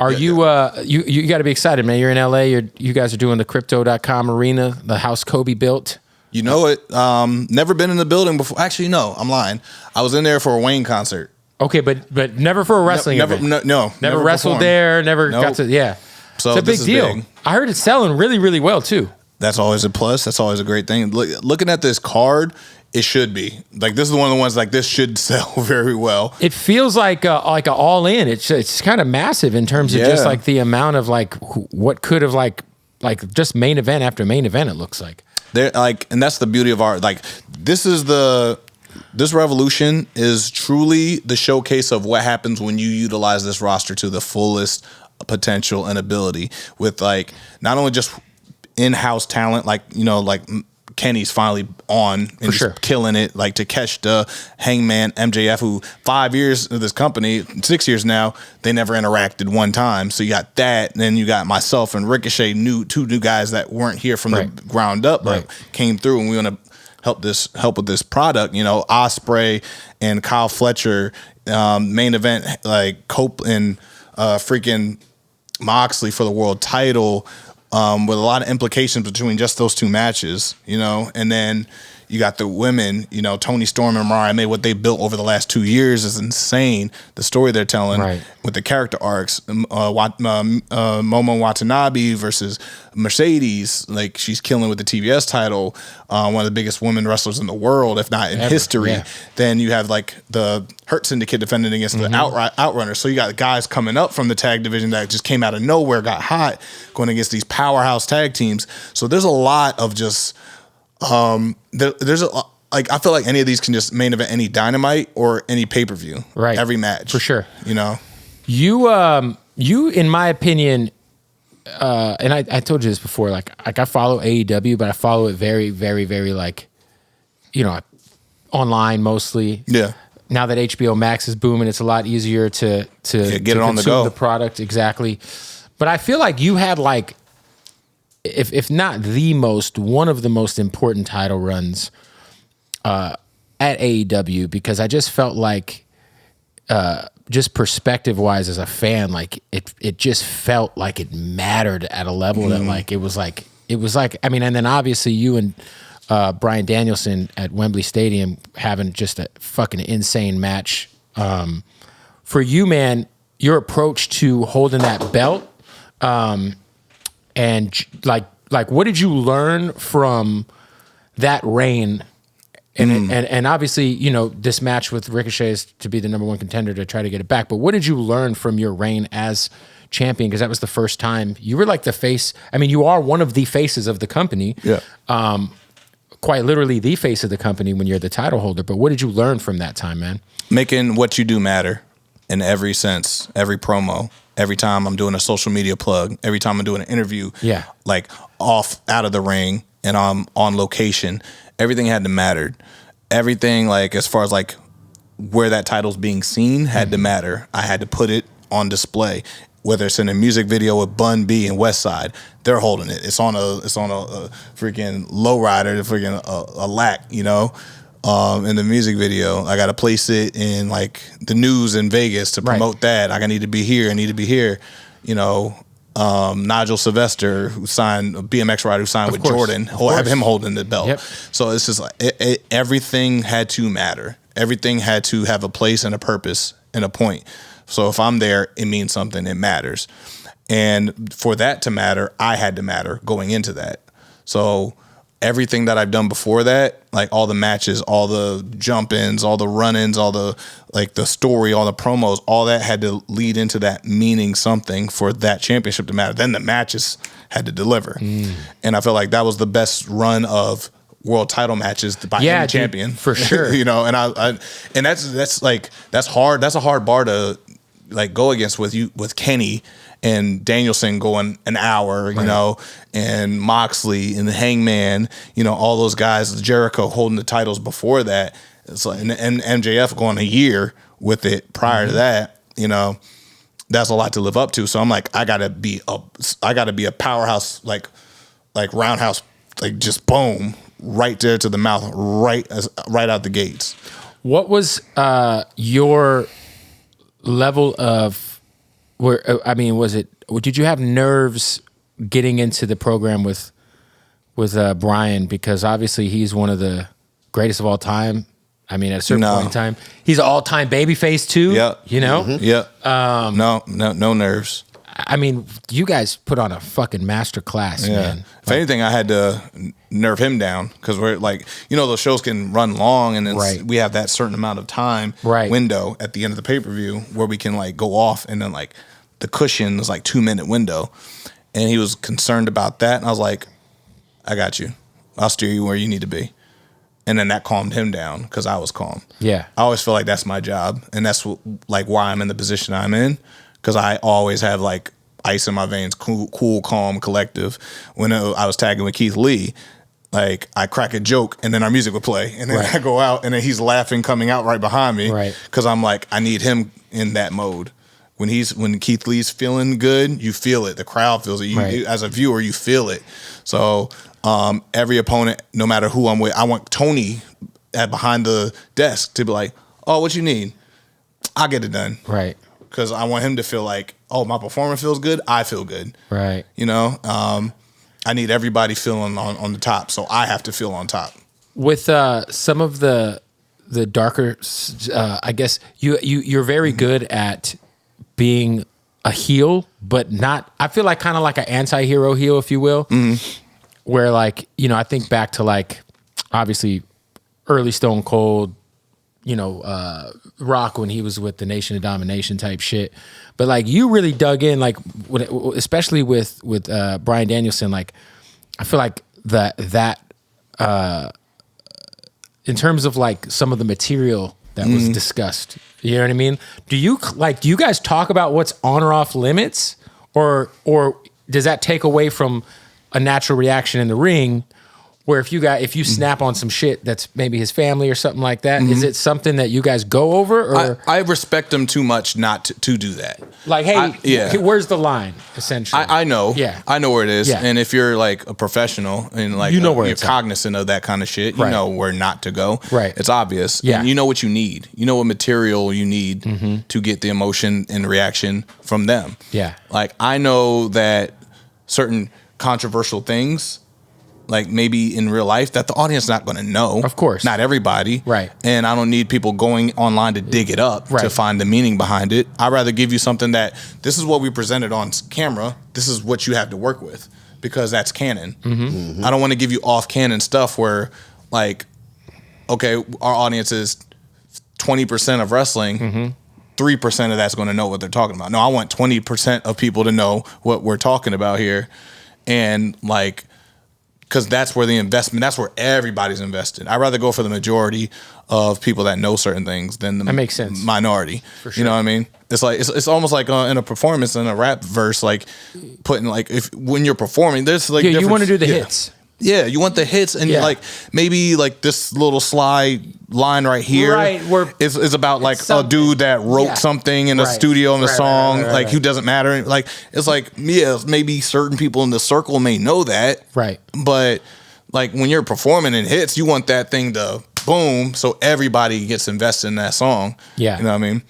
Are you got to be excited, man. You're in LA. You guys are doing the Crypto.com arena, the house Kobe built. You know it. Never been in the building before. Actually, no, I'm lying. I was in there for a Wayne concert. Okay, but never for a wrestling event. Never wrestled performed. there. Never got to. Yeah, so it's a big deal. Big. I heard it's selling really, really well too. That's always a plus. That's always a great thing. Looking at this card, it should be like this is one of the ones like this should sell very well. It feels like an all in. It's kind of massive in terms of just like the amount of like what could have like just main event after main event. It looks like they're like, and that's the beauty of art. Like this revolution is truly the showcase of what happens when you utilize this roster to the fullest potential and ability with like not only just in-house talent, like Kenny's finally on and just killing it, like Takeshita, Hangman, MJF, who 5 years of this company, 6 years now, they never interacted one time. So you got that, and then you got myself and Ricochet, two new guys that weren't here from the ground up, but came through, and we want to help with this product. Ospreay and Kyle Fletcher, main event like Cope and freaking Moxley for the world title. With a lot of implications between just those two matches, and then you got the women, Toni Storm and Mariah May, what they built over the last 2 years is insane. The story they're telling with the character arcs, Momo Watanabe versus Mercedes, like she's killing with the TBS title, one of the biggest women wrestlers in the world, if not in history. Yeah. Then you have like the Hurt Syndicate defending against the Outrunners. So you got guys coming up from the tag division that just came out of nowhere, got hot, going against these powerhouse tag teams. So there's a lot of just there's I feel like any of these can just main event any Dynamite or any pay-per-view. Right. Every match. For sure. You in my opinion, and I told you this before, like I follow AEW, but I follow it very, very, very online mostly. Yeah. Now that HBO Max is booming, it's a lot easier to get it on the go. The product, exactly. But I feel like you had like, if not one of the most important title runs at AEW, because I just felt like, just perspective wise as a fan, like it just felt like it mattered at a level that like it was like I mean, and then obviously you and Bryan Danielson at Wembley Stadium having just a fucking insane match. For you, man, your approach to holding that belt, and like what did you learn from that reign? And obviously, this match with Ricochet is to be the number one contender to try to get it back. But what did you learn from your reign as champion? Because that was the first time you were like the face. I mean, you are one of the faces of the company. Yeah. Quite literally the face of the company when you're the title holder. But what did you learn from that time, man? Making what you do matter in every sense, every promo. Every time I'm doing a social media plug, every time I'm doing an interview, like out of the ring and I'm on location, everything had to matter. Everything, like as far as like where that title's being seen, had to matter. I had to put it on display. Whether it's in a music video with Bun B and West Side, they're holding it. It's on a freaking lowrider, freaking a lack, in the music video. I got to place it in like the news in Vegas to promote that. I need to be here. I need to be here. Nigel Sylvester, who signed a BMX rider who signed with Jordan, have him holding the belt. Yep. So it's just like everything had to matter. Everything had to have a place and a purpose and a point. So if I'm there, it means something. It matters. And for that to matter, I had to matter going into that. So everything that I've done before that, like all the matches, all the jump-ins, all the run-ins, all the like the story, all the promos, all that had to lead into that meaning something for that championship to matter. Then the matches had to deliver. And I feel like that was the best run of world title matches by any champion. Dude, for sure. And I that's hard. That's a hard bar to like go against with Kenny and Danielson going an hour, and Moxley and the Hangman, all those guys, Jericho holding the titles before that. It's like, and MJF going a year with it prior to that, that's a lot to live up to. So I'm like, I gotta be a powerhouse, like roundhouse, like just boom, right there to the mouth, right out the gates. What was your level of Did you have nerves getting into the program with Brian? Because obviously he's one of the greatest of all time. I mean, at a certain point in time, he's an all-time babyface too. Yeah, you know. Mm-hmm. Yeah. No nerves. I mean, you guys put on a fucking master class, man. If anything, I had to nerve him down because we're like, those shows can run long, and then we have that certain amount of time window at the end of the pay-per-view where we can like go off, and then like the cushion is like 2-minute window, and he was concerned about that, and I was like, I got you. I'll steer you where you need to be. And then that calmed him down because I was calm. Yeah. I always feel like that's my job, and that's like why I'm in the position I'm in, because I always have like ice in my veins, cool, calm, collective. When I was tagging with Keith Lee, like I crack a joke and then our music would play, and then I go out and then he's laughing coming out right behind me, because I'm like, I need him in that mode. When Keith Lee's feeling good, you feel it. The crowd feels it. You, as a viewer, you feel it. So every opponent, no matter who I'm with, I want Tony behind the desk to be like, oh, what you need? I'll get it done. Right. Because I want him to feel like, oh, my performance feels good, I feel good. Right. I need everybody feeling on the top, so I have to feel on top. With some of the darker, I guess you're very good at being a heel, but not. I feel like kind of like an anti-hero heel, if you will. Mm-hmm. Where like I think back to like obviously early Stone Cold, Rock when he was with the Nation of Domination type shit. But like you really dug in, like especially with Bryan Danielson. Like I feel like that in terms of like some of the material that was discussed. You know what I mean? Do you guys talk about what's on or off limits, or does that take away from a natural reaction in the ring? Where if you snap on some shit that's maybe his family or something like that, is it something that you guys go over? Or I respect him too much not to do that. Like, hey, where's the line? Essentially, I know. Yeah, I know where it is. Yeah. And if you're like a professional and like you're cognizant of that kind of shit, you know where not to go. Right, it's obvious. Yeah, and you know what you need. You know what material you need to get the emotion and reaction from them. Yeah, like I know that certain controversial things, like maybe in real life, that the audience is not going to know. Of course. Not everybody. Right. And I don't need people going online to dig it up to find the meaning behind it. I'd rather give you something that this is what we presented on camera. This is what you have to work with, because that's canon. Mm-hmm. Mm-hmm. I don't want to give you off canon stuff where like, okay, our audience is 20% of wrestling. 3% of that's going to know what they're talking about. No, I want 20% of people to know what we're talking about here. And like, because that's where the investment, that's where everybody's invested. I'd rather go for the majority of people that know certain things than the that makes sense. Minority. For sure. You know what I mean? It's like it's almost like in a performance in a rap verse, like putting like when you're performing, there's like you want to do the hits. Yeah, you want the hits, and like maybe like this little sly line right here is about like a dude that wrote something in a studio in a song, like who doesn't matter. Like it's like maybe certain people in the circle may know that, right? But like when you're performing in hits, you want that thing to boom, so everybody gets invested in that song. Yeah, you know what I mean.